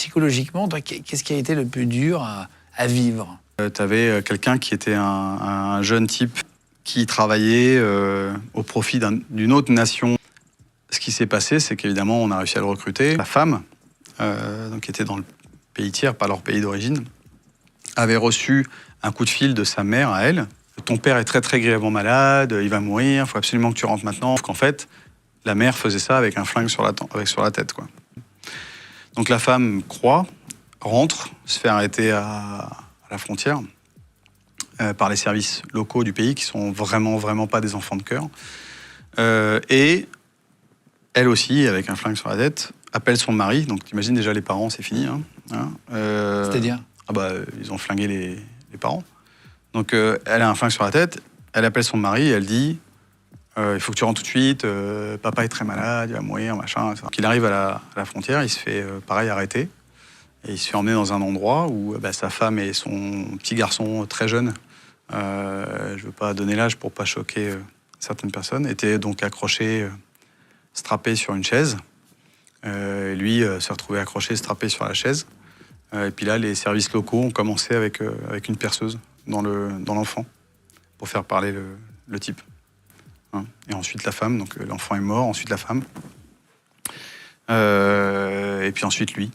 psychologiquement, qu'est-ce qui a été le plus dur à vivre? Tu avais quelqu'un qui était un jeune type qui travaillait au profit d'une autre nation. Ce qui s'est passé, c'est qu'évidemment, on a réussi à le recruter. La femme, donc, qui était dans le pays tiers, pas leur pays d'origine, avait reçu un coup de fil de sa mère à elle. Ton père est très très grièvement malade, il va mourir, il faut absolument que tu rentres maintenant. Qu'en fait, la mère faisait ça avec un flingue sur la tête, quoi. Donc la femme croit, rentre, se fait arrêter à la frontière par les services locaux du pays qui sont vraiment pas des enfants de cœur. Et elle aussi, avec un flingue sur la tête, appelle son mari. Donc t'imagines déjà les parents, c'est fini. C'est-à-dire? Ils ont flingué les parents. Donc elle a un flingue sur la tête, elle appelle son mari, elle dit il faut que tu rentres tout de suite, papa est très malade, il va mourir, machin. Donc il arrive à la frontière, il se fait pareil arrêter. Et il se fait emmener dans un endroit où sa femme et son petit garçon très jeune, je ne veux pas donner l'âge pour pas choquer certaines personnes, étaient donc accrochés, strappés sur une chaise. Lui s'est retrouvé accroché, strappé sur la chaise. Et puis là, les services locaux ont commencé avec une perceuse dans l'enfant pour faire parler le type. Et ensuite la femme, donc l'enfant est mort, ensuite la femme. Et puis ensuite lui.